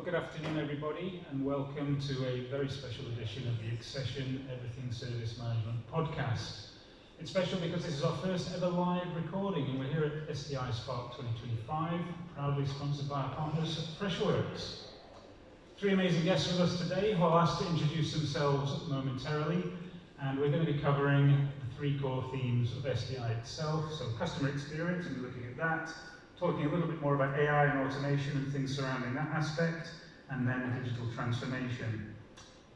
good afternoon everybody, and welcome to a very special edition of the Xcession Everything Service Management podcast. It's special because this is our first ever live recording, and we're here at SDI Spark 2025, proudly sponsored by our partners at Freshworks. Three amazing guests with us today who I'll ask to introduce themselves momentarily, and we're going to be covering the three core themes of SDI itself. So customer experience, and we're looking at that, talking a little bit more about AI and automation and things surrounding that aspect, and then digital transformation.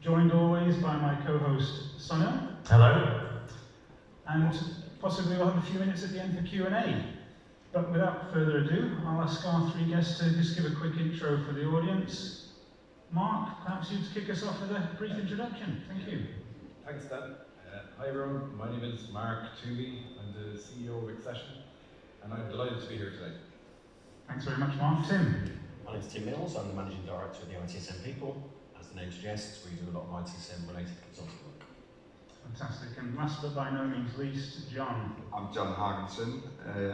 Joined always by my co-host, Sonia. Hello. And possibly we'll have a few minutes at the end for Q&A. But without further ado, I'll ask our three guests to just give a quick intro for the audience. Mark, perhaps you'd kick us off with a brief introduction. Thank you. Thanks, Dan. Hi everyone, my name is Mark Twomey. I'm the CEO of Xcession, and I'm delighted to be here today. Thanks very much, Mark. Tim. My name is Tim Mills. I'm the Managing Director of the ITSM People. As the name suggests, we do a lot of ITSM related consulting work. Fantastic. And last but by no means least, John. I'm John Haagensen.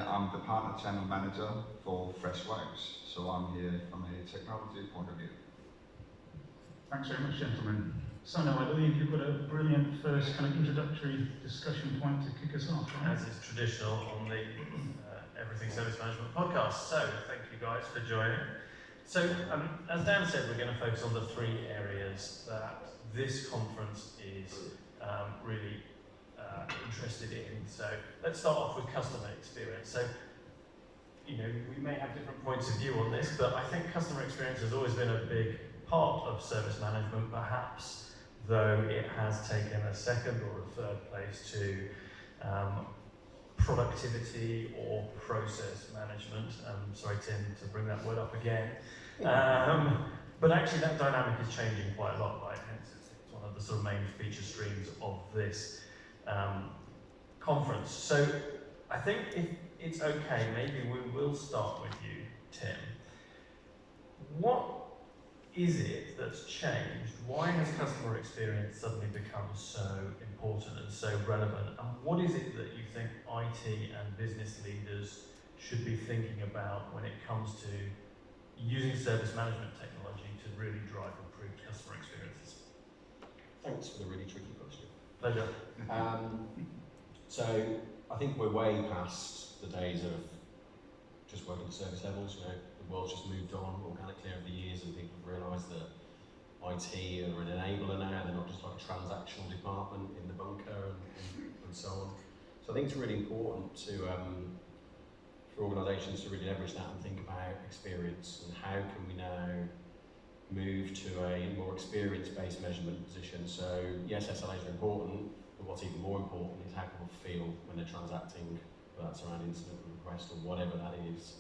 I'm the Partner Channel Manager for Freshworks, so I'm here from a technology point of view. Thanks very much, gentlemen. Sonia, I believe you've got a brilliant first kind of introductory discussion point to kick us off, right? As is traditional on the Everything Service Management podcast. So, thank you guys for joining. So, as Dan said, we're going to focus on the three areas that this conference is really interested in. So, let's start off with customer experience. So, you know, we may have different points of view on this, but I think customer experience has always been a big part of service management, perhaps, though it has taken a second or a third place to productivity or process management. Sorry, Tim, to bring that word up again. But actually that dynamic is changing quite a lot, right? Hence it's one of the sort of main feature streams of this conference. So I think if it's okay, maybe we will start with you, Tim. What is it that's changed? Why has customer experience suddenly become so important and so relevant? And what is it that you think IT and business leaders should be thinking about when it comes to using service management technology to really drive improved customer experiences? Thanks for the really tricky question. Pleasure. So I think we're way past the days of just working at service levels. You know, the world's just moved on organically over the years, and people have realised that IT are an enabler now. They're not just like a transactional department in the bunker and so on. So I think it's really important to for organisations to really leverage that and think about experience and how can we now move to a more experience-based measurement position. So yes, SLAs are important, but what's even more important is how people feel when they're transacting, whether that's around incident request or whatever that is.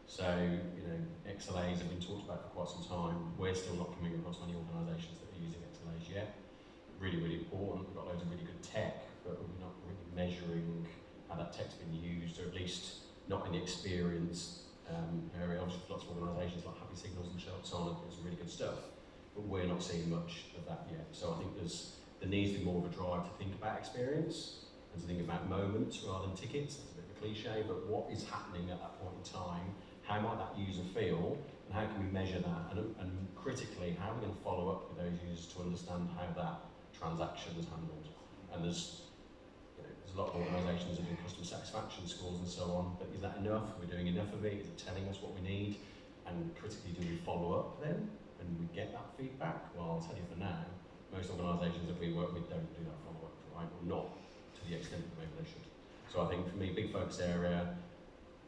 So, you know, XLAs have been talked about for quite some time. We're still not coming across many organisations that are using XLAs yet. Really, really important. We've got loads of really good tech, but we're not really measuring how that tech's been used, or at least not in the experience area. Obviously, lots of organisations like Happy Signals and so on have got some really good stuff, but we're not seeing much of that yet. So I think there needs to be more of a drive to think about experience and to think about moments rather than tickets. That's a bit of a cliche, but what is happening at that point in time? How might that user feel, and how can we measure that? And critically, how are we going to follow up with those users to understand how that transaction is handled? And there's a lot of organisations that do customer satisfaction scores and so on, but is that enough? Are we doing enough of it? Is it telling us what we need? And critically, do we follow up then? And we get that feedback? Well, I'll tell you for now, most organisations that we work with don't do that follow-up, right? Or not to the extent that maybe they should. So I think for me, big focus area,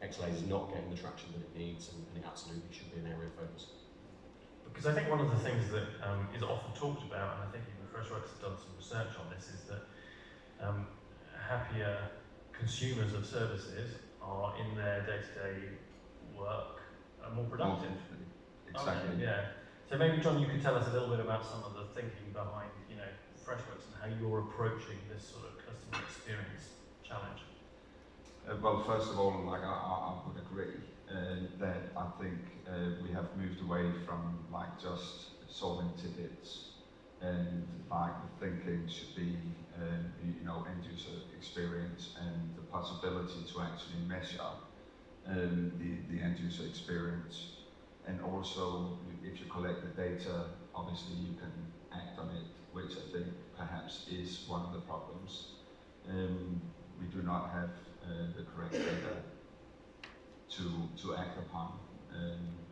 XLAs is not getting the traction that it needs, and it absolutely should be an area of focus. Because I think one of the things that is often talked about, and I think even Freshworks has done some research on this, is that happier consumers of services are in their day-to-day work more productive. Exactly. Yeah. So maybe, John, you could tell us a little bit about some of the thinking behind, you know, Freshworks and how you're approaching this sort of customer experience challenge. Well, first of all, like I would agree that I think we have moved away from like just solving tickets, and like the thinking should be you know, end user experience and the possibility to actually measure the end user experience. and also if you collect the data, obviously you can act on it, which I think perhaps is one of the problems. We do not have the correct data to act upon,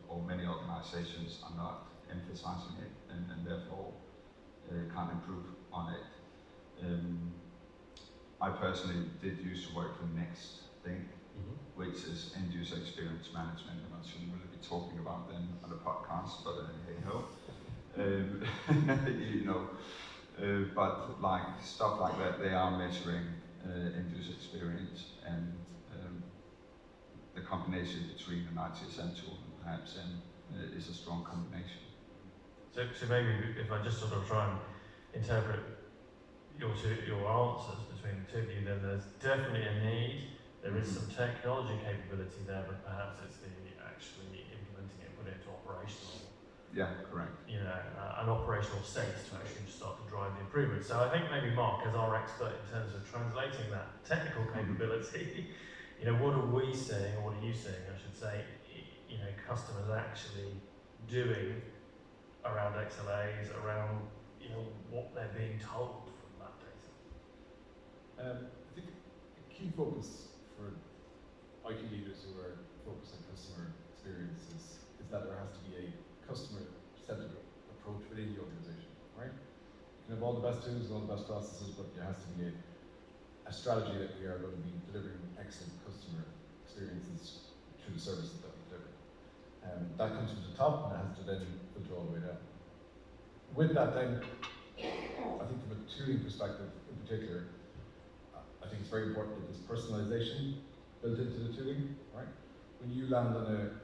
or many organizations are not emphasizing it and therefore can't improve on it. I personally did used to work for Next Thing, which is end user experience management, and I shouldn't really be talking about them on a podcast, but hey ho. You know, but like stuff like that, they are measuring end user experience, and the combination between an ITSM tool and perhaps is a strong combination. So maybe if I just sort of try and interpret your answers between the two of you, then there's definitely a need. There is some technology capability there, but perhaps it's the actually implementing it, putting it into operational. Yeah, correct. You know, an operational sense to actually start to drive the improvement. So I think maybe Mark, as our expert in terms of translating that technical capability, you know, what are we seeing, or what are you seeing, I should say, you know, customers actually doing around XLAs, around, you know, what they're being told from that data? I think a key focus for IT leaders who are focused on customer experience is that there has to be a customer-centered approach within the organization, right? You can have all the best tools and all the best processes, but there has to be a strategy that we are going to be delivering excellent customer experiences through the services that we deliver. That comes from the top and it has to then filter all the way down. With that then, I think from a tooling perspective in particular, I think it's very important that there's personalization built into the tooling, right? When you land on a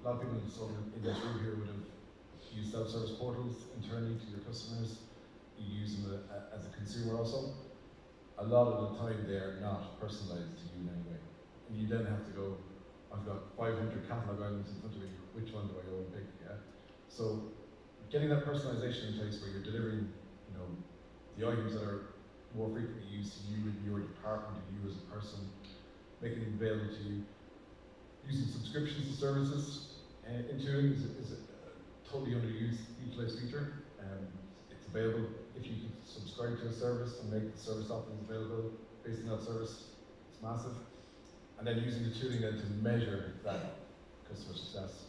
lot of people in this room here would have used self-service portals internally to your customers. You use them as a consumer also. A lot of the time they are not personalized to you in any way. And you then have to go, I've got 500 catalog items in front of me, which one do I go and pick? Yeah? So getting that personalization in place where you're delivering, you know, the items that are more frequently used to you in your department and you as a person, making them available to you. Using subscriptions to services in tooling is a totally underutilized feature. It's available if you can subscribe to a service and make the service offerings available based on that service. It's massive. And then using the tooling then to measure that customer success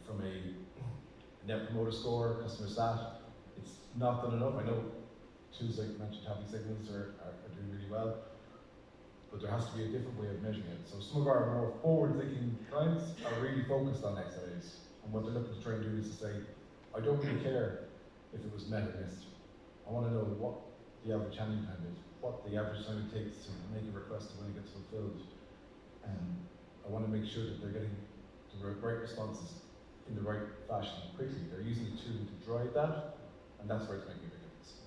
from a net promoter score, customer sat. It's not done enough. I know tools like you mentioned, Happy Signals are doing really well, but there has to be a different way of measuring it. So some of our more forward-thinking clients are really focused on XLAs, and what they're looking to try and do is to say, I don't really care if it was met or missed. I want to know what the average handling time is, what the average time it takes to make a request and when it gets fulfilled. And I want to make sure that they're getting the right responses in the right fashion quickly. They're using the tool to drive that, and that's where it's making a big difference.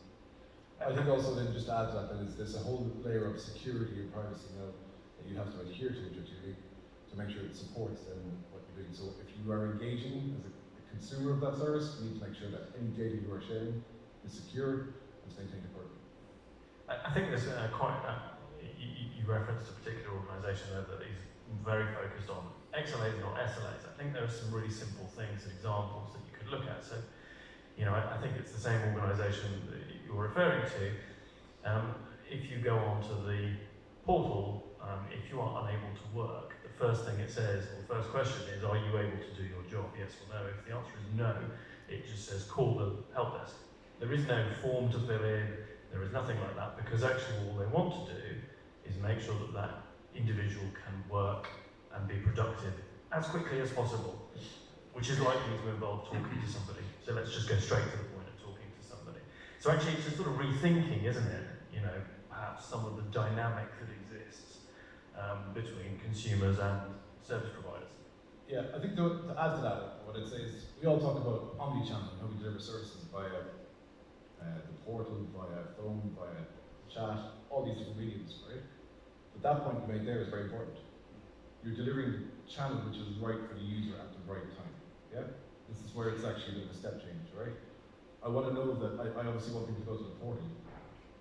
I think also then just to add to that, then is there's a whole layer of security and privacy now that you have to adhere to with your tooling to make sure it supports then what you're doing. So if you are engaging as a consumer of that service, you need to make sure that any data you are sharing is secure and is maintained accordingly. I think there's you referenced a particular organisation there that is very focused on XLAs, not SLAs. I think there are some really simple things and examples that you could look at. So, you know, I think it's the same organisation that you're referring to. If you go onto the portal, if you are unable to work, the first thing it says, or the first question is, are you able to do your job, yes or no? If the answer is no, it just says call the help desk. There is no form to fill in, there is nothing like that, because actually all they want to do is make sure that that individual can work and be productive as quickly as possible, which is likely to involve talking to somebody. So let's just go straight to the point of talking to somebody. So actually it's a sort of rethinking, isn't it? You know, perhaps some of the dynamic that exists between consumers and service providers. Yeah, I think to add to that, what I'd say is we all talk about omni-channel and how we deliver services via the portal, via phone, via chat, all these different mediums, right? But that point you made there is very important. You're delivering the channel which is right for the user at the right time. Yeah? This is where it's actually a step change, right? I want to know that I obviously want people to go to the portal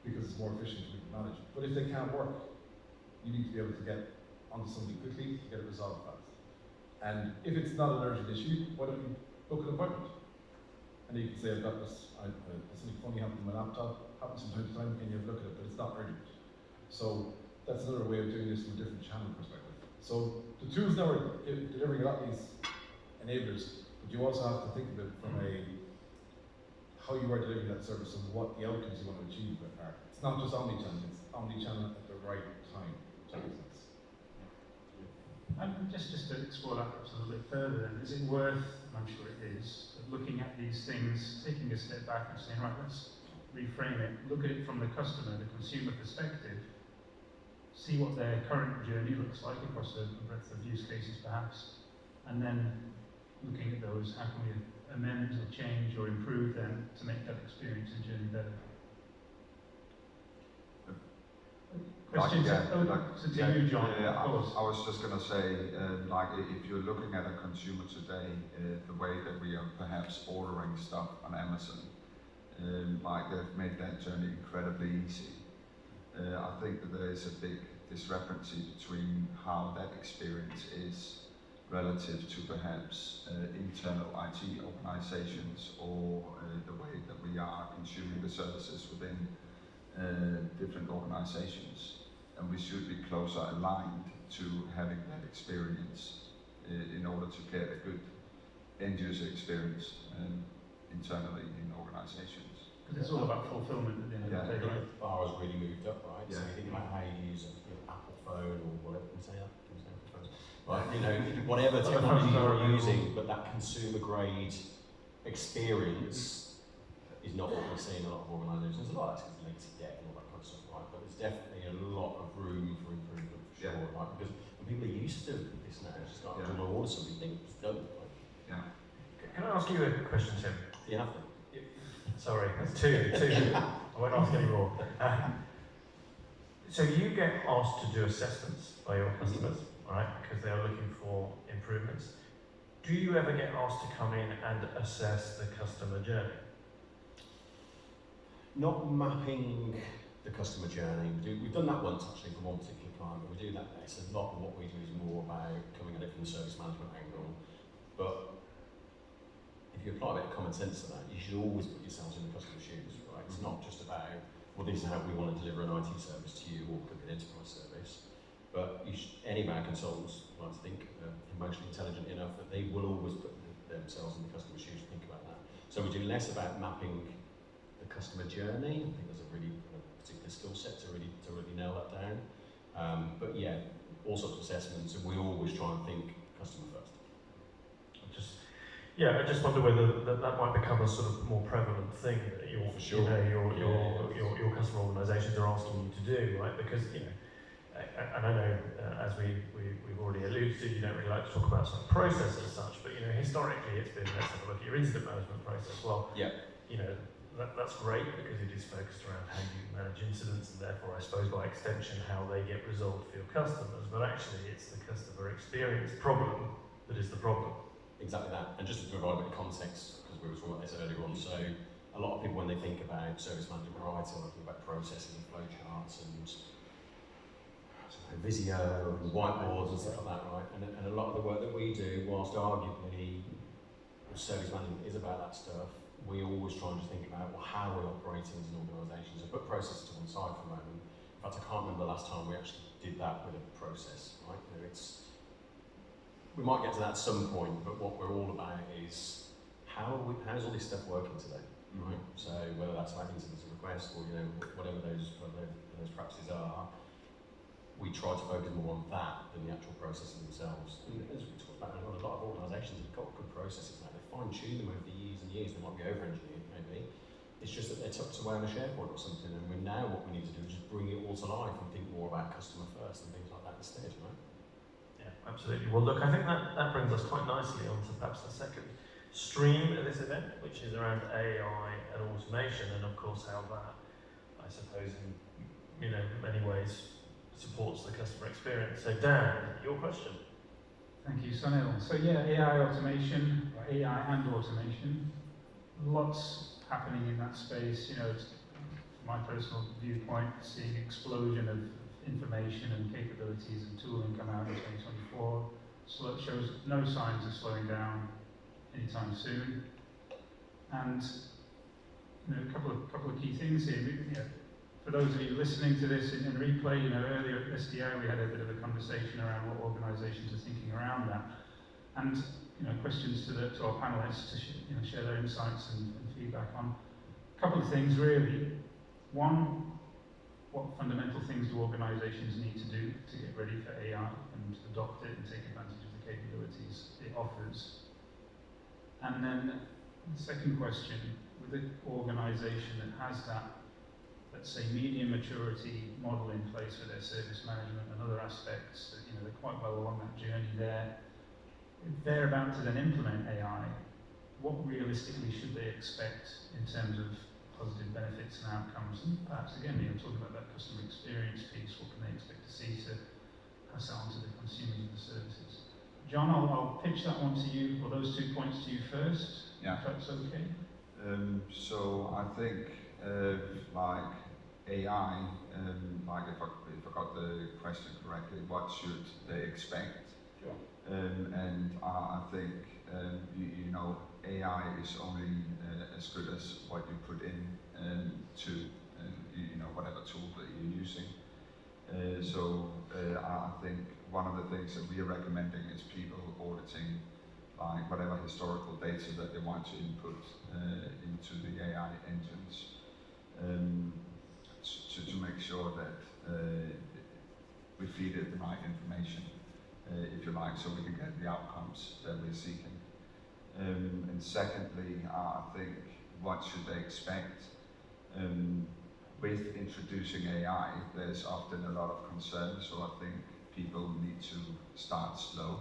because it's more efficient for me to manage. But if they can't work, you need to be able to get onto something quickly to get it resolved fast. And if it's not an urgent issue, why don't you book an appointment? And you can say, I've got this, something funny happened on my laptop, happens from time to time, can you have a look at it, but it's not urgent. So that's another way of doing this from a different channel perspective. So the tools now are delivering a lot of these enablers, but you also have to think of it from how you are delivering that service and what the outcomes you want to achieve are. It's not just omnichannel, it's omnichannel at the right time. Does that make sense? And just to explore that perhaps a little bit further, then, is it worth, and I'm sure it is, looking at these things, taking a step back and saying, right, let's reframe it, look at it from the customer, the consumer perspective, see what their current journey looks like across a breadth of use cases perhaps, and then looking at those, how can we amend or change or improve them to make that experience and journey better? Questions? To you, John, I of course. was just going to say, like, if you're looking at a consumer today, the way that we are perhaps ordering stuff on Amazon, like they've made that journey incredibly easy. I think that there is a big discrepancy between how that experience is relative to perhaps internal IT organizations or the way that we are consuming the services within different organizations. And we should be closer aligned to having that experience in order to get a good end user experience internally in organizations. Because it's all about fulfillment at the end of the day, right? The bar has really moved up, right? Yeah. So you think about how you use an Apple phone or whatever, can we say that? Can we say Apple phones? Right, you know, whatever technology you're using, but that consumer grade experience is not what we see in a lot of organisations. There's a lot of that's because of legacy debt and all that kind of stuff, right? But there's definitely a lot of room for improvement for sure, right? Because when people are used to this now, it's just like, do you want to order something, just don't. Like, Yeah. Can I ask you a question, Tim? do you have them? Sorry, that's two. I won't ask any more. So you get asked to do assessments by your customers, all right, because they are looking for improvements. Do you ever get asked to come in and assess the customer journey? Not mapping the customer journey. We've done that once actually for one particular client, but we do that less. A lot of what we do is more about coming at it from the service management angle. But if you apply a bit of common sense to that, you should always put yourselves in the customer's shoes, right? It's not just about, well, this is how we want to deliver an IT service to you, or could be an enterprise service. But any of our consultants, I like to think, are emotionally intelligent enough that they will always put themselves in the customer's shoes to think about that. So we do less about mapping the customer journey. I think there's a really particular skill set to really nail that down. But yeah, all sorts of assessments, and we always try and think customer first. I just wonder whether that might become a sort of more prevalent thing that your customer organisations are asking you to do, right? Because and I know as we've already alluded to, you don't really like to talk about some process as such, but historically it's been, let's have a look at your incident management process. Well, that's great because it is focused around how you manage incidents, and therefore I suppose by extension how they get resolved for your customers. But actually, it's the customer experience problem that is the problem. Exactly that. And just to provide a bit of context, because we were talking about this earlier on, so a lot of people when they think about service management, right, are looking about processes and flowcharts and Visio and whiteboards and stuff like that, right? And a lot of the work that we do, whilst arguably service management is about that stuff, we always try and just think about, well, how we're operating as an organisation. So put processes to one side for a moment. In fact, I can't remember the last time we actually did that with a process, right? We might get to that at some point, but what we're all about is how's all this stuff working today, right? So whether that's about incidents and requests or whatever those practices are, we try to focus more on that than the actual processes themselves. And as we talked about, a lot of organisations have got good processes now. They fine-tune them over the years and years. They might be over-engineered, maybe. It's just that they're tucked away on a SharePoint or something. And what we need to do is just bring it all to life and think more about customer first and things like that instead, right? Absolutely. Well, look, I think that brings us quite nicely on to perhaps the second stream of this event, which is around AI and automation, and of course how that, I suppose, in many ways supports the customer experience. So Dan, your question. Thank you, Sunil. So yeah, AI automation, or AI and automation, lots happening in that space. It's, from my personal viewpoint, seeing explosion of information and capabilities and tooling come out in 2024. shows no signs of slowing down anytime soon. And a couple of key things here. For those of you listening to this in replay, earlier at SDI we had a bit of a conversation around what organisations are thinking around that, and questions to our panellists to share their insights and feedback on. A couple of things really. One, what fundamental things do organisations need to do to get ready for AI and adopt it and take advantage of the capabilities it offers? And then the second question, with an organisation that has that, let's say, medium maturity model in place for their service management and other aspects, that, they're quite well along that journey there. If they're about to then implement AI, what realistically should they expect in terms of positive benefits and outcomes? And perhaps again, talking about that customer experience piece, what can they expect to see to pass that on to the consumers of the services? John, I'll pitch that one to you, or those 2 points to you first, if that's okay. So I think like AI, like if I got the question correctly, what should they expect? Sure. And I think AI is only as good as what you put in to whatever tool that you're using. So I think one of the things that we are recommending is people auditing like whatever historical data that they want to input into the AI engines to make sure that we feed it the right information, if you like, so we can get the outcomes that we're seeking. And secondly, I think what should they expect? With introducing AI, there's often a lot of concern, so I think people need to start slow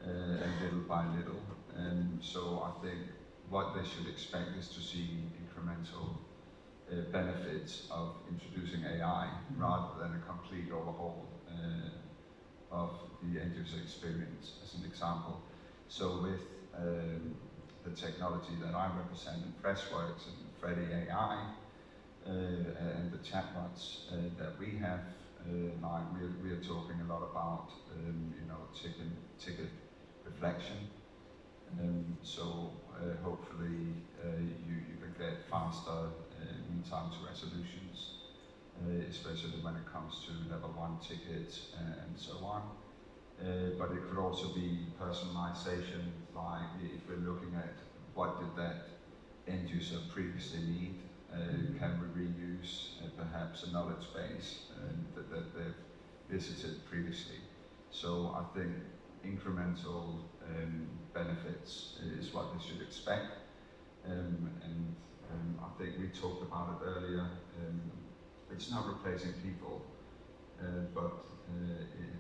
and little by little. So I think what they should expect is to see incremental benefits of introducing AI rather than a complete overhaul of the end user experience, as an example. So with the technology that I represent in Freshworks and Freddy AI, and the chatbots that we have, like we are talking a lot about, ticket reflection. So hopefully you can get faster mean time to resolutions, especially when it comes to level 1 tickets and so on. But it could also be personalization, like if we're looking at what did that end user previously need, can we reuse perhaps a knowledge base that they've visited previously. So I think incremental benefits is what they should expect. And I think we talked about it earlier, it's not replacing people, but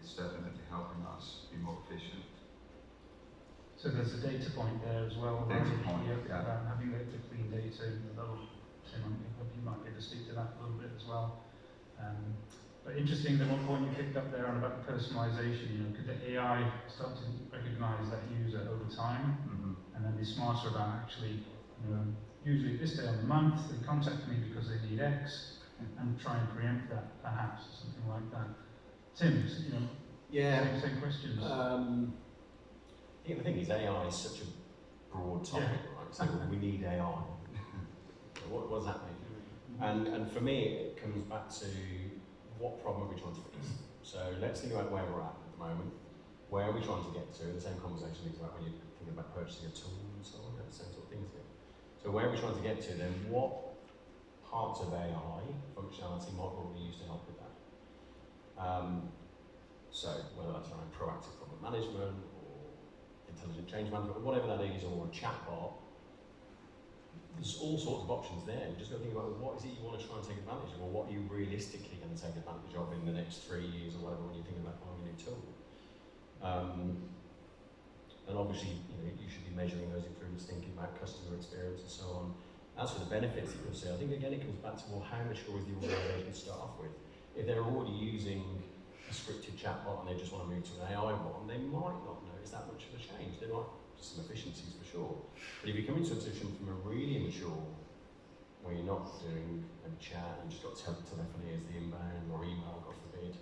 it's definitely helping us be more efficient. So there's a data point there as well. Data point, yeah. About having the clean data in the level. Tim, you might be able to speak to that a little bit as well. But interesting, the one point you picked up there on about the personalisation, could the AI start to recognise that user over time and then be smarter about actually, usually this day on the month, they contact me because they need X, and try and preempt that perhaps, or something like that. Tim, same questions. Yeah, the thing is, AI is such a broad topic, right? So we need AI. What does that mean? And for me, it comes back to what problem are we trying to fix? So let's think about where we're at the moment. Where are we trying to get to? The same conversation is about when you're thinking about purchasing a tool and so on, the same sort of things here. So where are we trying to get to then? What parts of AI functionality might we use to help with that? So whether that's around proactive problem management or intelligent change management, or whatever that is, or a chatbot, there's all sorts of options there. You just got to think about what is it you want to try and take advantage of, or what are you realistically going to take advantage of in the next 3 years or whatever when you're thinking about buying a new tool. And obviously, you should be measuring those improvements, thinking about customer experience and so on. As for the benefits that you'll see, I think again it comes back to how mature is the organisation to start off with. If they're already using a scripted chatbot and they just want to move to an AI one, they might not notice that much of a change. There might be some efficiencies for sure. But if you come into a position from a really immature, where you're not doing a chat, you just got telephony as the inbound or email, God forbid,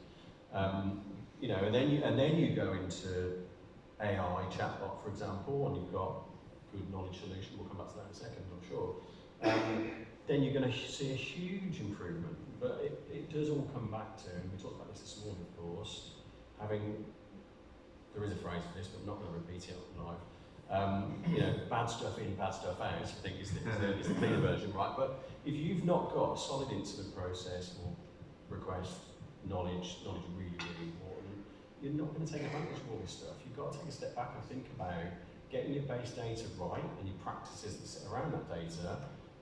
and then you go into AI chatbot, for example, and you've got good knowledge solution, we'll come back to that in a second, I'm sure, then you're going to see a huge improvement. But it does all come back to, and we talked about this morning, of course, there is a phrase for this, but I'm not going to repeat it live. Bad stuff in, bad stuff out, I think is the cleaner version, right? But if you've not got a solid incident process or request knowledge really, really important, you're not going to take advantage of all this stuff. You've got to take a step back and think about getting your base data right and your practices that sit around that data,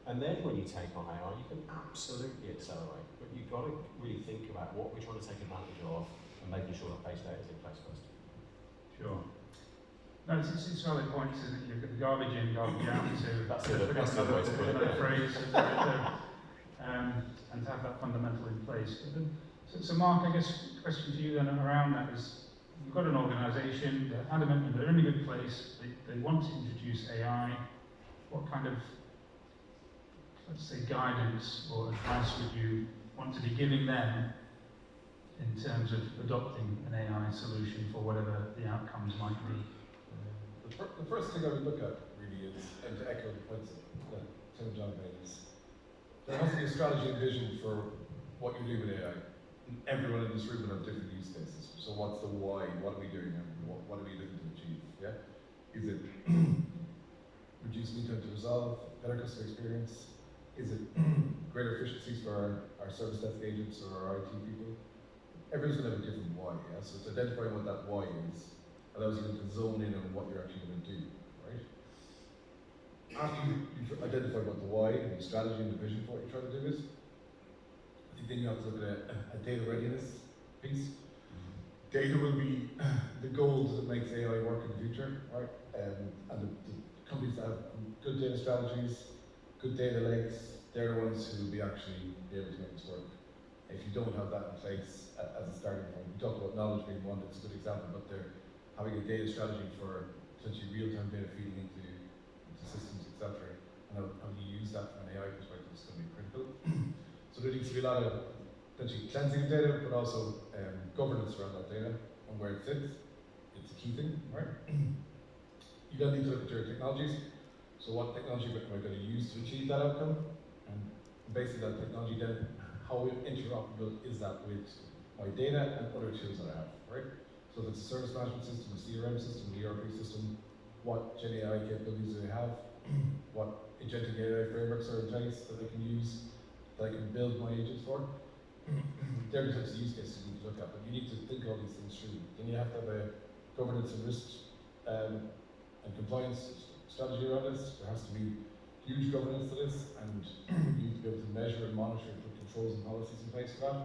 and then when you take on AI, you can absolutely accelerate. But you've got to really think about what we're trying to take advantage of and making sure that base data is in place first. Sure. No, it's a valid point, isn't it? You've got the garbage in, garbage out to That's the other way to put it. Phrase, and to have that fundamental in place. So Mark, I guess the question to you then around that is, you've got an organisation, they're adamant that they're in a good place, they want to introduce AI. What kind of, let's say, guidance or advice would you want to be giving them in terms of adopting an AI solution for whatever the outcomes might be? The first thing I would look at really is, and to echo the points that Tim John made, is there has to be a strategy and vision for what you do with AI. Everyone in this room will have different use cases. So what's the why? What are we doing? And what are we looking to achieve? Yeah? Is it reduce lead time to resolve, better customer experience? Is it greater efficiencies for our service desk agents or our IT people? Everyone's going to have a different why, yeah? So it's identifying what that why is, allows you to zone in on what you're actually going to do, right? After you've identified what the why and the strategy and the vision for what you're trying to do is, I think then you have to look at a data readiness piece. Data will be the gold that makes AI work in the future, right? And the companies that have good data strategies, good data lakes, they're the ones who will be actually able to make this work. If you don't have that in place as a starting point, we talked about knowledge being one, that's a good example, but they're having a data strategy for essentially real-time data feeding into systems, etc. And how you use that from an AI perspective is going to be critical. So there needs to be a lot of essentially cleansing of data, but also governance around that data and where it sits. It's a key thing, right? You then need to look at your technologies. So what technology am I going to use to achieve that outcome? And basically that technology then, how interoperable is that with my data and other tools that I have, right? So if it's a service management system, a CRM system, an ERP system, what Gen AI capabilities do I have? What agentic AI frameworks are in place that I can use, that I can build my agents for? There are types of use cases you need to look at, but you need to think all these things through. Then you have to have a governance and risk and compliance strategy around this. There has to be huge governance to this, and you need to be able to measure and monitor and put controls and policies in place for that.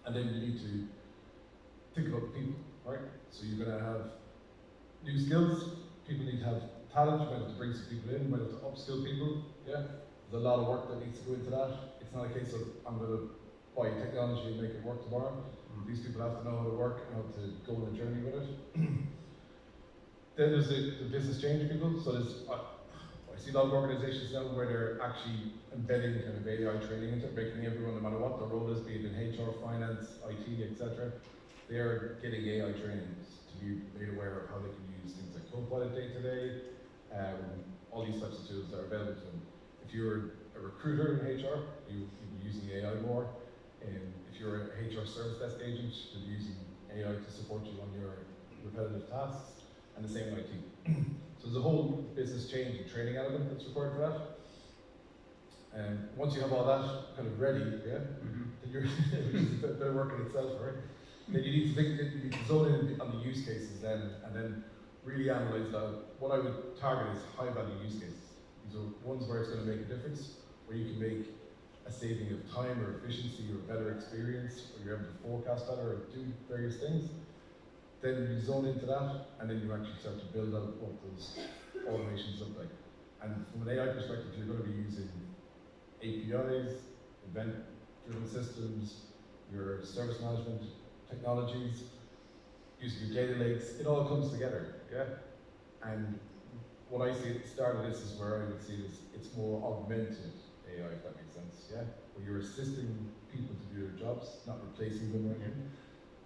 And then you need to think about the people, right? So you're going to have new skills. People need to have talent. You might have to bring some people in. You might have to upskill people. Yeah, there's a lot of work that needs to go into that. It's not a case of I'm going to buy technology and make it work tomorrow. These people have to know how to work and how to go on a journey with it. Then there's the business change people. So there's I see a lot of organizations now where they're actually embedding kind of AI training into it, making everyone, no matter what their role is, be it in HR, finance, IT, etc., they're getting AI trainings to be made aware of how they can use things like Copilot day-to-day, all these types of tools that are available to them. If you're a recruiter in HR, you'll be using AI more. And if you're a HR service desk agent, you'll be using AI to support you on your repetitive tasks, and the same in IT. So there's a whole business change and training element that's required for that. And once you have all that kind of ready, yeah, then you're which is a bit of work in itself, right? Then you need to think, you need to zone in on the use cases then, and then really analyze that. What I would target is high value use cases. These are ones where it's going to make a difference, where you can make a saving of time or efficiency or better experience, or you're able to forecast better or do various things. Then you zone into that, and then you actually start to build out what those automations look like. And from an AI perspective, you're going to be using APIs, event-driven systems, your service management technologies, using your data lakes. It all comes together, yeah? And what I see at the start of this is where I would see this, it's more augmented AI, if that makes sense, yeah? Where you're assisting people to do their jobs, not replacing them right now.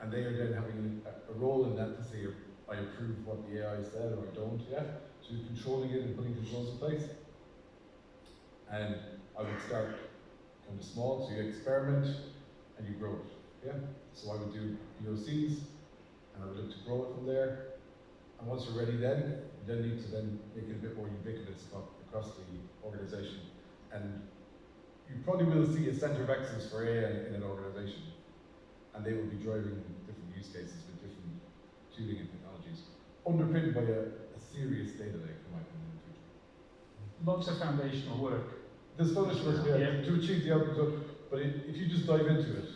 And they are then having a role in that to say, I approve what the AI said or I don't yet. So you're controlling it and putting controls in place. And I would start kind of small, so you experiment and you grow it. Yeah. So I would do POCs and I would look to grow it from there. And once you're ready, then you then need to then make it a bit more ubiquitous across the organization. And you probably will see a center of excellence for AI in an organization, and they will be driving different use cases with different tooling and technologies, underpinned by a serious data lake, in my opinion, in the future. Lots of foundational work. There's foundational work to achieve the outcome, but if you just dive into it,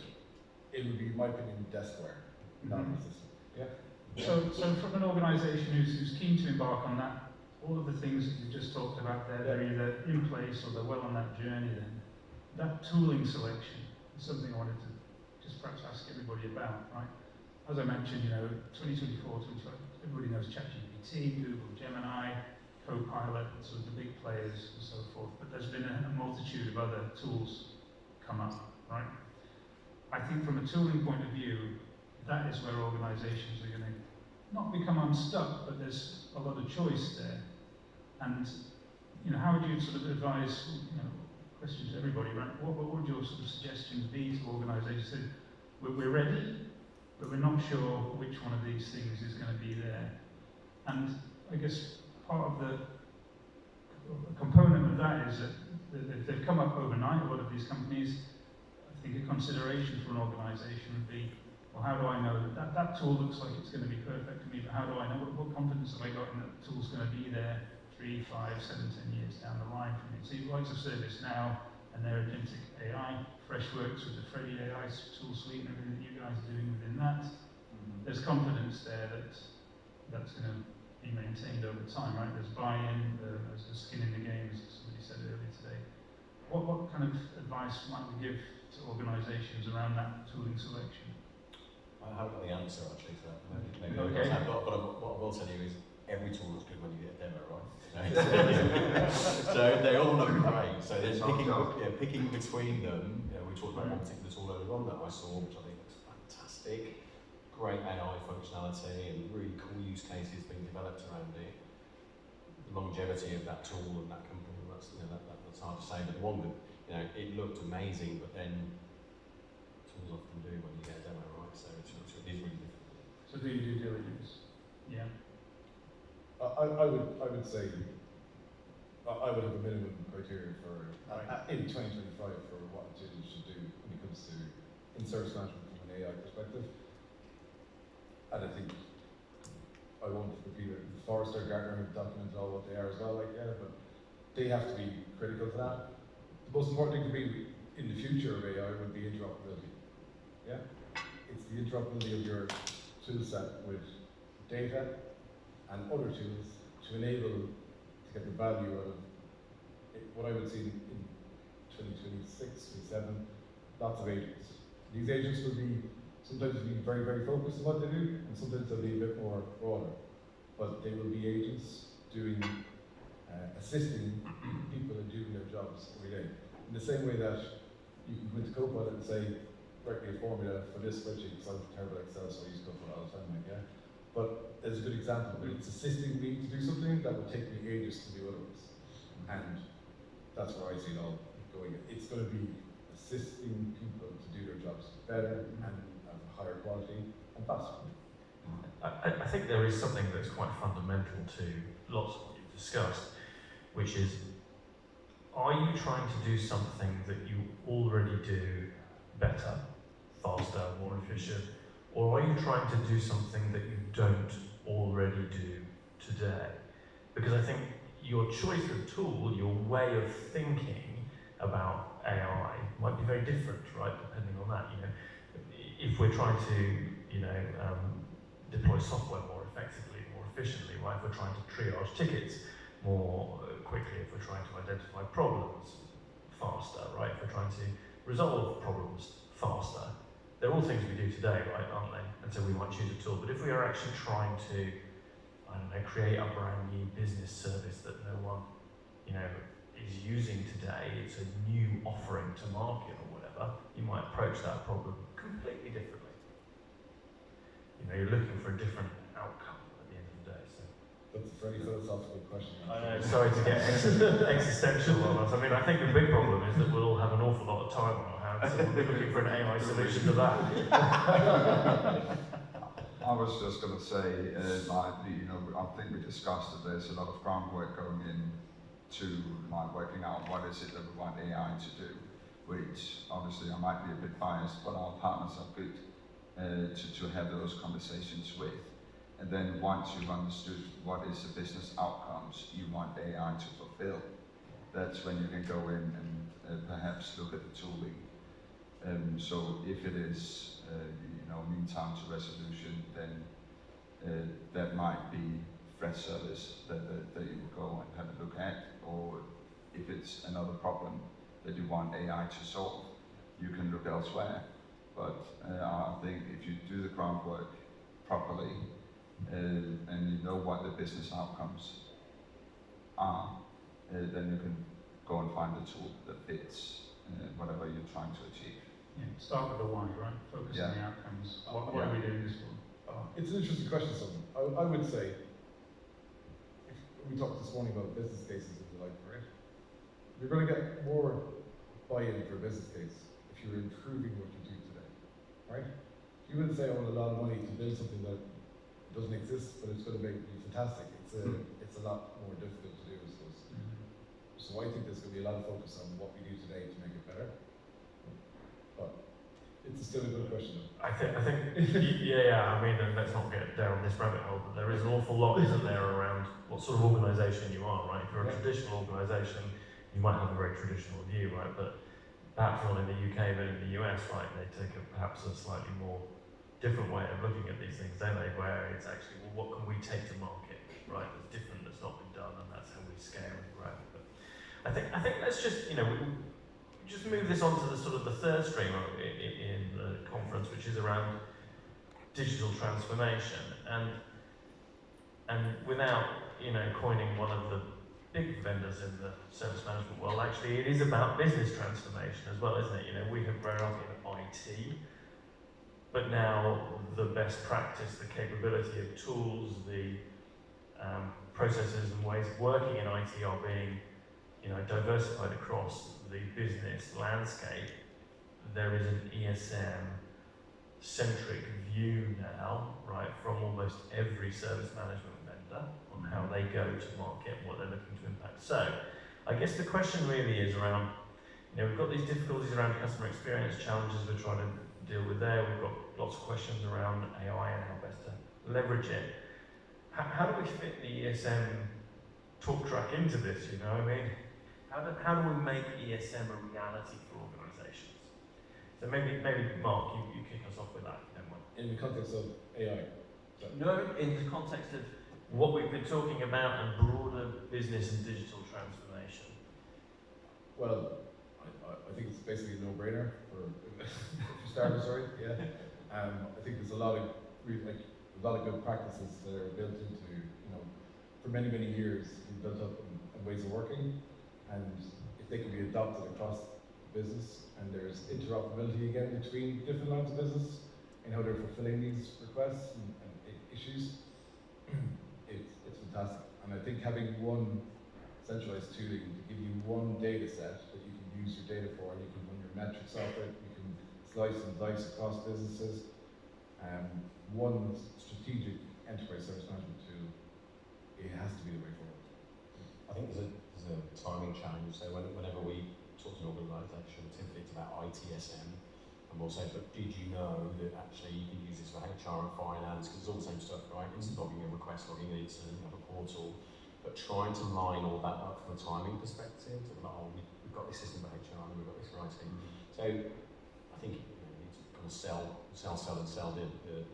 it would be, in my opinion, deskware, not the system. Yeah. So from an organisation who's keen to embark on that, all of the things that you've just talked about there, they're either in place or they're well on that journey then. That tooling selection is something I wanted to just perhaps ask everybody about, right? As I mentioned, 2024, 2025, everybody knows ChatGPT, Google Gemini, Copilot, sort of the big players and so forth, but there's been a multitude of other tools come up, right? I think from a tooling point of view, that is where organisations are going to not become unstuck, but there's a lot of choice there. And how would you sort of advise, question to everybody, right? What would your sort of suggestions be to organisations? So we're ready, but we're not sure which one of these things is going to be there. And I guess part of the component of that is that they've come up overnight, a lot of these companies. I think a consideration for an organisation would be, well, how do I know that tool looks like it's going to be perfect for me, but how do I know, what confidence have I got in that the tool's going to be there 3, 5, 7, 10 years down the line for me? So you like to service now and their agentic AI, Freshworks with the Freddy AI tool suite and everything that you guys are doing within that. There's confidence there that that's going to be maintained over time, right? There's buy-in, there's skin in the game, as somebody said earlier today. What kind of advice might we give to organisations around that tooling selection? I haven't got the answer actually to that. Maybe Okay. but what I will tell you is every tool looks good when you get a demo, right? So they all look great. So then picking between them, we talked about one particular tool earlier on that I saw, which I think looks fantastic. Great AI functionality and really cool use cases being developed around it. The longevity of that tool and that company, that's hard to say. But the one that it looked amazing, but then tools often do when you get a demo, right? So it is really difficult. So do you due diligence? Yeah. I would say I would have a minimum criteria for in 2025 for what it should do when it comes to in-service management from an AI perspective. And I think I won't repeat it. The Forrester Gartner have documented all what they are as well, but they have to be critical to that. The most important thing for me in the future of AI would be interoperability. Yeah, it's the interoperability of your tool set with data and other tools to enable to get the value out of what I would see in 2026, 2027, lots of agents. These agents will be sometimes very, very focused on what they do, and sometimes they'll be a bit more broader. But they will be agents assisting people in doing their jobs every day. In the same way that you can go into Copilot and say, write me a formula for this spreadsheet, because I'm terrible at Excel, so I use Copilot all the time, But there's a good example, but it's assisting me to do something that would take me ages to do otherwise. And that's where I see it all going. It's going to be assisting people to do their jobs better and of higher quality and faster. I think there is something that's quite fundamental to lots of what you've discussed, which is, are you trying to do something that you already do better, faster, more efficient, or are you trying to do something that you don't already do today? Because I think your choice of tool, your way of thinking about AI might be very different, right, depending on that. If we're trying to, deploy software more effectively, more efficiently, right, if we're trying to triage tickets more quickly, if we're trying to identify problems faster, right, if we're trying to resolve problems faster, they're all things we do today, right, aren't they? And so we might choose a tool. But if we are actually trying to, create a brand new business service that no one, is using today, it's a new offering to market or whatever, you might approach that problem completely differently. You're looking for a different outcome at for any philosophical question. I know, sorry to get existential on us. I mean, I think the big problem is that we'll all have an awful lot of time on our hands, and we'll be looking for an AI solution to that. I was just going to say, I think we discussed that there's a lot of groundwork going in to working out what is it that we want AI to do, which obviously I might be a bit biased, but our partners are good to have those conversations with. And then once you've understood what is the business outcomes you want AI to fulfill, that's when you can go in and perhaps look at the tooling. So if it is, mean time to resolution, then that might be Freshservice that you will go and have a look at, or if it's another problem that you want AI to solve, you can look elsewhere. But I think if you do the groundwork properly, and you know what the business outcomes are, then you can go and find a tool that fits whatever you're trying to achieve. Yeah, start with the why, right? Focus on the outcomes. What are we doing this for? It's an interesting question, Simon. I would say, we talked this morning about business cases and the like, right? You're going to get more buy-in for a business case if you're improving what you do today, right? You wouldn't say, I want a lot of money to build something that doesn't exist, but it's going to be fantastic. It's a lot more difficult to do, I suppose. So I think there's going to be a lot of focus on what we do today to make it better. But it's still a good question, though. I think, I mean, and let's not get down this rabbit hole, but there is an awful lot, isn't there, around what sort of organisation you are, right? If you're a traditional organisation, you might have a very traditional view, right? But perhaps not in the UK, but in the US, right, they take perhaps a slightly more different way of looking at these things, don't they? Where it's actually, well, what can we take to market, right? That's different, that's not been done, and that's how we scale and grow. But I think let's just, we just move this on to the sort of the third stream in the conference, which is around digital transformation, and without coining one of the big vendors in the service management world, actually it is about business transformation as well, isn't it? We have grown up in IT, but now the best practice, the capability of tools, the processes and ways of working in IT are being diversified across the business landscape. There is an ESM-centric view now, right, from almost every service management vendor on how they go to market and what they're looking to impact. So, I guess the question really is around, we've got these difficulties around customer experience, challenges we're trying to deal with there. We've got lots of questions around AI and how best to leverage it. How do we fit the ESM talk track into this, How do we make ESM a reality for organisations? So maybe Mark, you kick us off with that, if you don't mind. In the context of AI? No, in the context of what we've been talking about and broader business and digital transformation. Well, I think it's basically a no-brainer for starters, right? Yeah. I think there's a lot of good practices that are built into, for many, many years, we've built up in ways of working. And if they can be adopted across the business, and there's interoperability again between different lines of business and how they're fulfilling these requests and issues, it's fantastic. And I think having one centralized tooling to give you one data set that you can use your data for, and you can run your metrics off it, you can slice and dice across businesses, one strategic enterprise service management tool, it has to be the way forward. I think there's a timing challenge. So whenever we talk to an organisation, typically it's about ITSM, and we'll say, but did you know that actually you can use this for HR and finance, because it's all the same stuff, right? It's logging a request, logging an incident, you have a portal, but trying to line all that up from a timing perspective, so like, we've got this system for HR and we've got this for IT. So I think you need to kind of sell the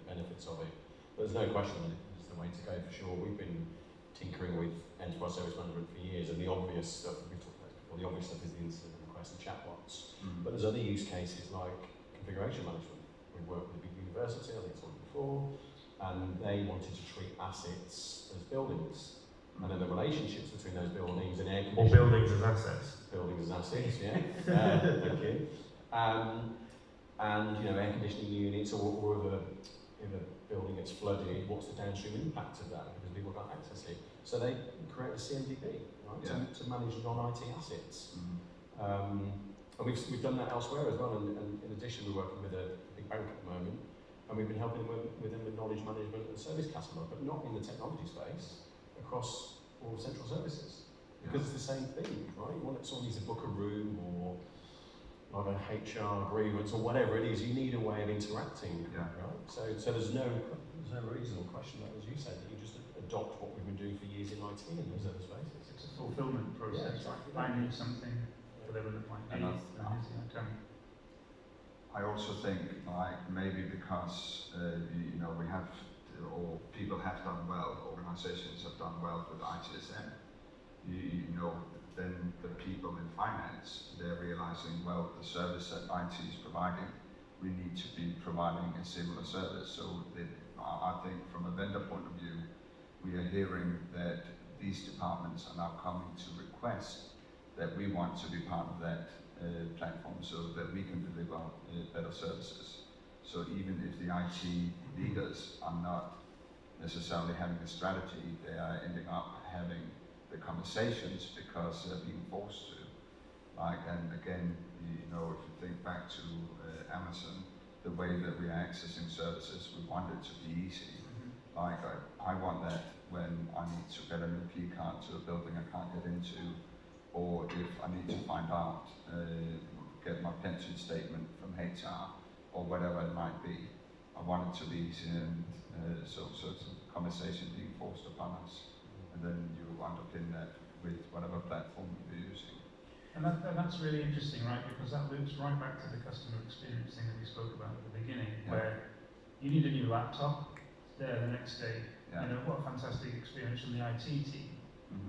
benefits of it. But there's no question that it's the way to go for sure. We've been tinkering with enterprise service management for years, and the obvious stuff that we've talked about before, the obvious stuff is the incident requests and chatbots. But there's other use cases like configuration management. We worked with a big university, I think it's one before, and they wanted to treat assets as buildings. And then the relationships between those buildings and air conditioning. Or buildings as assets. Buildings as assets, yeah. Thank you. And air conditioning units or other if a building gets flooded, what's the downstream impact of that? Because people can't access it. So they create a CMDB, right, to manage non-IT assets. And we've done that elsewhere as well, and in addition we're working with a big bank at the moment, and we've been helping them with knowledge management and service catalogue, but not in the technology space, across all central services. Because it's the same thing, right? You want someone needs to book a room or like a HR grievance or whatever it is, you need a way of interacting, right? So there's no reason or question that, as you said, that you just adopt what we've been doing for years in IT in those other spaces. It's a fulfillment process, exactly. Finding something, whatever that might be, I also think, like, maybe because we have, or people have done well, organizations have done well with ITSM. Then the people in finance, they're realizing, well, the service that IT is providing, we need to be providing a similar service. So I think from a vendor point of view, we are hearing that these departments are now coming to request that we want to be part of that platform so that we can deliver better services. So even if the IT leaders are not necessarily having a strategy, they are ending up having the conversations because they're being forced to. And again, if you think back to Amazon, the way that we are accessing services, we want it to be easy. I want that when I need to get a new key card to a building I can't get into, or if I need to find out, get my pension statement from HR, or whatever it might be. I want it to be easy, and so it's a conversation being forced upon us, and then you underpin that with whatever platform you're using. And that's really interesting, right? Because that loops right back to the customer experience thing that we spoke about at the beginning, where you need a new laptop, it's there the next day. What a fantastic experience from the IT team.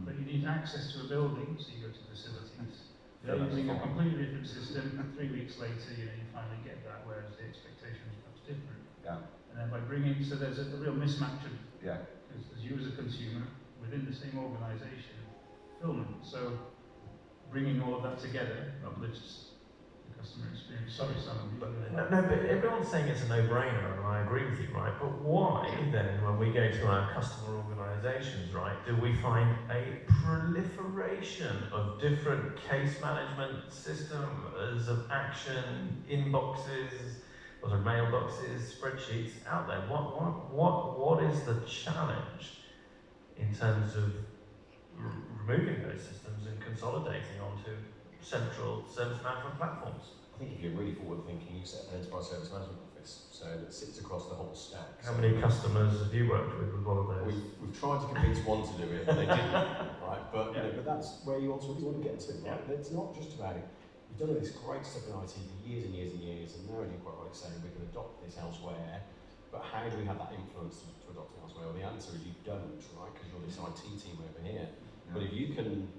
But you need access to a building, so you go to facilities. They're using a completely different system, and 3 weeks later, you finally get that, whereas the expectation is perhaps different. And then by bringing, so there's a real mismatch of, as you as a consumer, within the same organisation, fulfillment. So bringing all of that together uplifts the customer experience. Sorry, Simon. But everyone's saying it's a no-brainer, and I agree with you, right? But why then, when we go to our customer organisations, right, do we find a proliferation of different case management systems of action, inboxes, mailboxes, spreadsheets out there? What is the challenge in terms of removing those systems and consolidating onto central service management platforms? I think if you're really forward thinking, you set an enterprise service management office, so that sits across the whole stack. How many customers have you worked with one of those? We've tried to convince one to do it, but they didn't, right? But but that's where you ultimately want to get to, right? It's not just about, you've done all this great stuff in IT for years and years and years, and now you're quite right saying we can adopt this elsewhere, but how do we have that influence to adopt it elsewhere? Well, the answer is you don't, right? Because you're this IT team over here. But if you can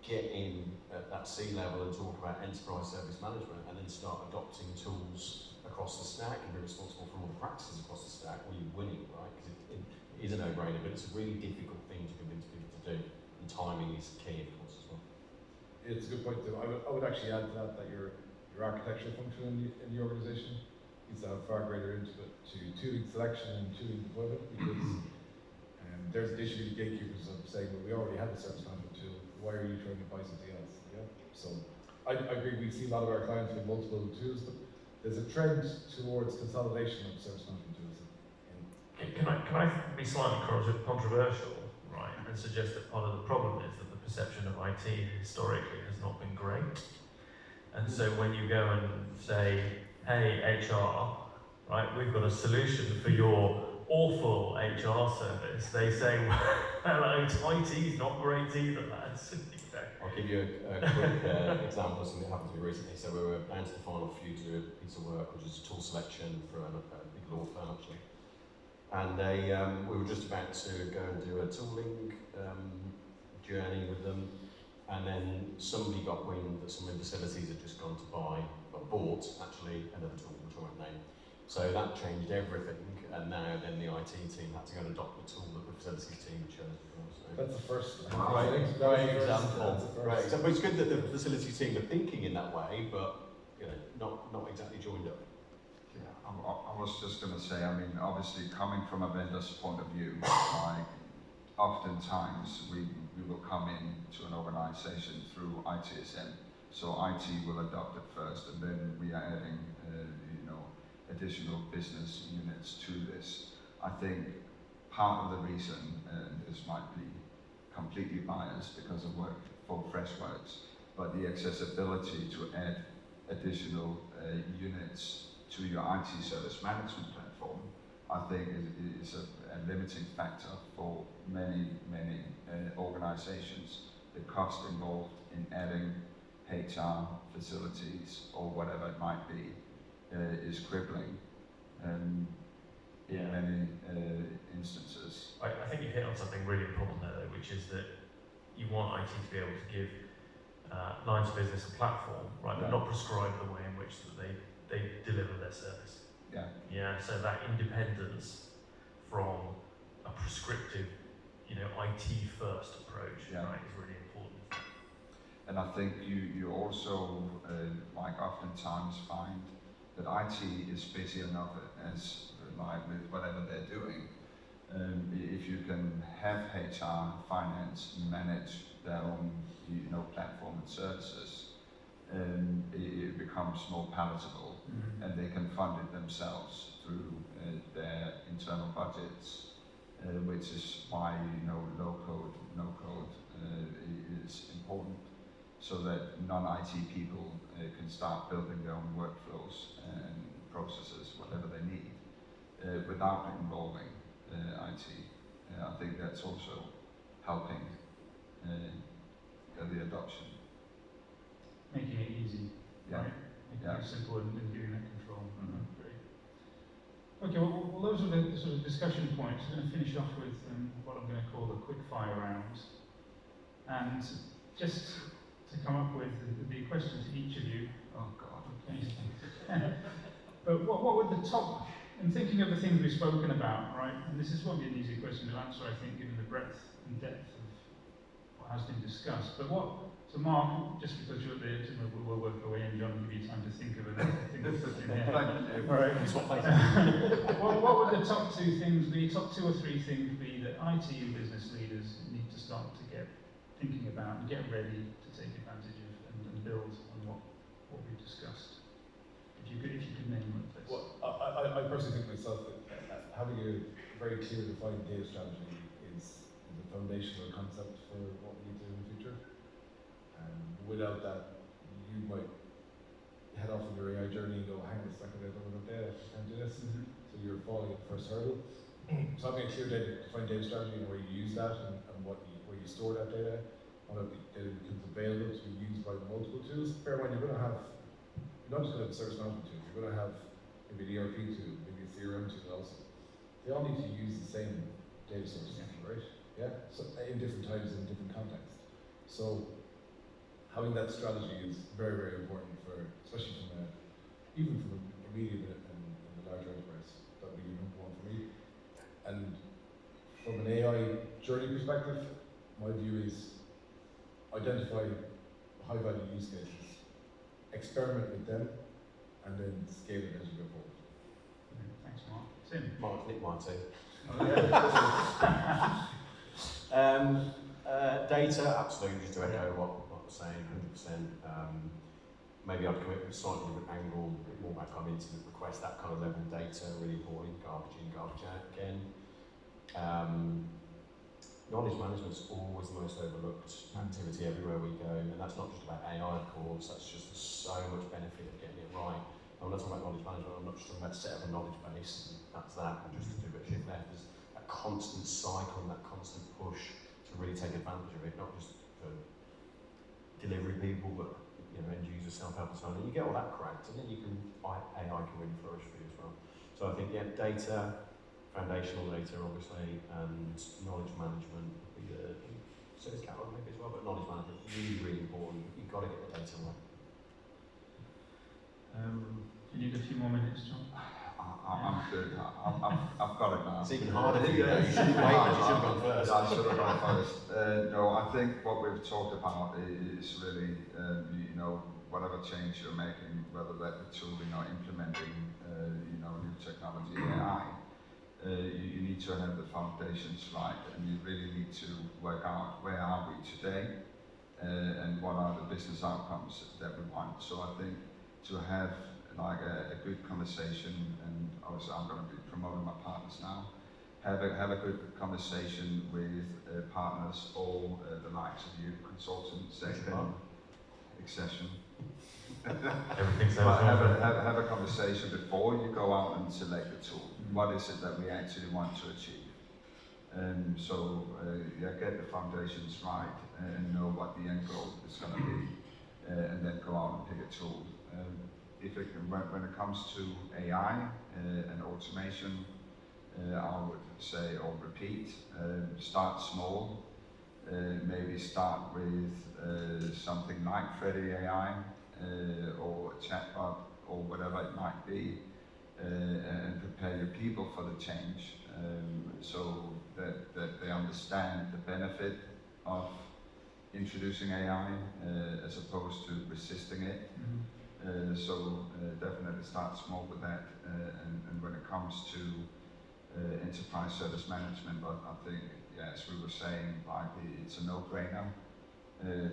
get in at that C-level and talk about enterprise service management and then start adopting tools across the stack and be responsible for all the practices across the stack, well, you're winning, right? Because it is a no-brainer, but it's a really difficult thing to convince people to do, and timing is key, of course, as well. It's a good point, though. I would actually add to that your architectural function in the organisation needs to have far greater input to tooling selection and tooling deployment, because they should be the gatekeepers of saying, well, we already have a service management tool, why are you trying to buy something else? So I agree, we see a lot of our clients with multiple tools, but there's a trend towards consolidation of service management tools. Can I be slightly controversial, right, and suggest that part of the problem is that the perception of IT historically has not been great, and so when you go and say, hey, HR, right, we've got a solution for your awful HR service, they say, well, IT's not great either, lads. I'll give you a quick example of something that happened to me recently. So we were down to the final few to do a piece of work, which is tool selection for a big law firm, actually. And we were just about to go and do a tooling journey with them, and then somebody got wind that some of the facilities had just gone to bought actually another tool, which I won't name. So that changed everything, and now then the IT team had to go and adopt the tool that the facilities team chose. That's the first. Great example. But it's good that the facilities team are thinking in that way, but not exactly joined up. Yeah, I was just going to say, I mean, obviously coming from a vendor's point of view, like oftentimes we will come in to an organization through ITSM. So IT will adopt it first, and then we are adding, additional business units to this. I think part of the reason, and this might be completely biased because of work for Freshworks, but the accessibility to add additional units to your IT service management platform, I think is a limiting factor for many organizations. The cost involved in adding HR facilities or whatever it might be is crippling in many instances. I think you've hit on something really important there, though, which is that you want IT to be able to give lines of business a platform, right, but not prescribe the way in which that they deliver their service. Yeah. Yeah. So that independence from a prescriptive, IT first approach, right, is really important. And I think you also oftentimes find that IT is busy enough as with whatever they're doing. If you can have HR, finance manage their own platform and services, it becomes more palatable, and they can fund it themselves through their internal budgets, which is why low code, no code is important, so that non-IT people can start building their own workflows and processes, whatever they need, without involving IT. I think that's also helping the adoption. Making it easy, right? Making it simple and giving that control. Great. Okay, well those are the sort of discussion points. I'm going to finish off with what I'm going to call the quick fire round. And just to come up with, there'd be a question to each of you. Oh God, okay. But what would the top, in thinking of the things we've spoken about, right, and this won't be an easy question to answer, I think, given the breadth and depth of what has been discussed. But so Mark, just because you're there, we'll work away, and John will give you time to think of something there. All right. What would the top two things be, top two or three things be that IT and business leaders need to start to get thinking about and get ready to take advantage of and build on what we've discussed? If you could name them, please. Well, I personally think myself that having a very clear defined data strategy is a foundational concept for what we need to do in the future. Without that, you might head off on your AI journey and go, hang on a second, I don't know about data, I can't do this. So you're falling at the first hurdle. So having a clear defined data strategy and where you use that and where you store that data, how that data becomes available to be used by multiple tools. Bear in mind, you're not just going to have a service management tool, you're going to have maybe an ERP tool, maybe a CRM tool also. They all need to use the same data sources, right? Yeah. So in different times and in different contexts. So having that strategy is very, very important especially even from a medium and a larger enterprise. That would be number one for me. And from an AI journey perspective, my view is identify high value use cases, experiment with them, and then scale it as you go forward. Thanks, Mark. Tim? Nick might say. Data, absolutely, just to echo what I was saying, 100%. Maybe I'd come in with a slightly different angle, a bit more back on incident request, that kind of level data, really important, garbage in, garbage out again. Knowledge management is always the most overlooked activity everywhere we go, and that's not just about AI, of course, that's just so much benefit of getting it right. I'm not talking about knowledge management, I'm not just talking about set up a knowledge base, and that's that, and just to do a bit of shift left. There's that constant cycle and that constant push to really take advantage of it, not just for delivery people, but end user, self-help and so on. And you get all that correct, and then AI can really flourish for you as well. So I think, data, foundational data obviously, and knowledge management would be the service catalog maybe as well, but knowledge management really, really important. You've got to get the data right. You need a few more minutes, John? I'm good. I've got it now. It's even harder for you. You should have waited. You should have gone first. I should have gone first. No, I think what we've talked about is really, whatever change you're making, whether that be tooling or implementing, new new technology, AI, you need to have the foundations right, and you really need to work out where are we today, and what are the business outcomes that we want. So I think to have like a good conversation, and obviously I'm going to be promoting my partners now, have a good conversation with partners or the likes of you, consultants, Xcession. Everything sounds have a conversation before you go out and select the tool. What is it that we actually want to achieve? Get the foundations right and know what the end goal is going to be, and then go out and pick a tool. When it comes to AI and automation, I would say, or repeat, start small. Maybe start with something like Freddy AI or a chatbot or whatever it might be, and prepare your people for the change, so that they understand the benefit of introducing AI as opposed to resisting it. Definitely start small with that, and when it comes to enterprise service management, I think, as we were saying, like it's a no-brainer,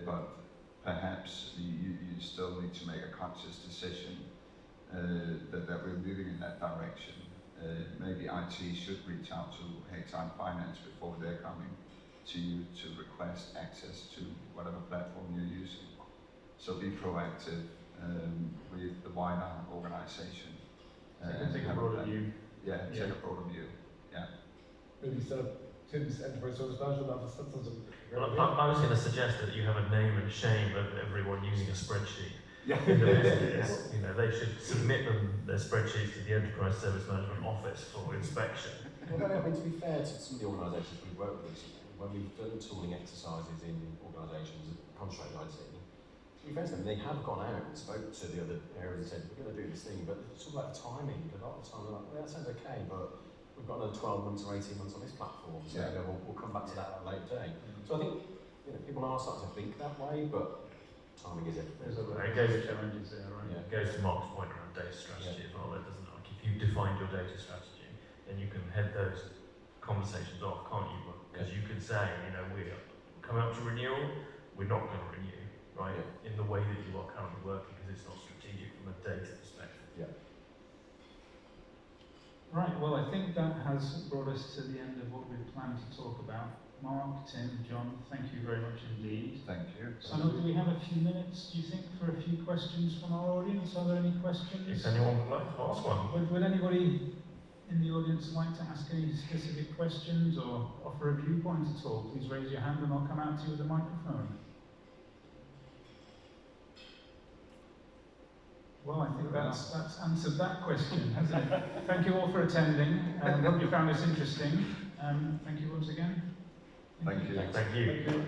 but perhaps you still need to make a conscious decision that we're moving in that direction. Maybe IT should reach out to HR and finance before they're coming to you to request access to whatever platform you're using. So be proactive with the wider organisation. Take a broader view. Yeah, take a broader view. Yeah. Maybe set up Tim's Enterprise Service Management Office. That sounds Well, I was going to suggest that you have a name and shame of everyone using a spreadsheet. Yeah. In the business. You know, they should submit their spreadsheets to the Enterprise Service Management Office for inspection. Well, I mean, to be fair to some of the organisations we've worked with recently, when we've done tooling exercises in organisations concentrated IT, to be fair to them, they have gone out and spoke to the other areas and said, we're going to do this thing, but it's all about the timing. A lot of the time they're like, well, that sounds okay, but we've got another 12 months or 18 months on this platform, so we'll come back to that at a later day. So I think people are starting to think that way, but timing is everything. It goes to challenges there, right? Yeah. It goes to Mark's point around data strategy as well. It doesn't like if you defined your data strategy, then you can head those conversations off, can't you? Because you can say, we're coming up to renewal, we're not going to renew, right? In the way that you are currently working, because it's not strategic from a data perspective. Yeah. Right, well, I think that has brought us to the end of what we'd planned to talk about. Mark, Tim, John, thank you very much indeed. Thank you. So, do we have a few minutes, do you think, for a few questions from our audience? Are there any questions? If anyone would like to ask one. Would anybody in the audience like to ask any specific questions or offer a viewpoint at all? Please raise your hand and I'll come out to you with a microphone. Well, I think that's answered that question, hasn't it? Thank you all for attending. Hope you found this interesting. Thank you once again. Thank you. Thank you.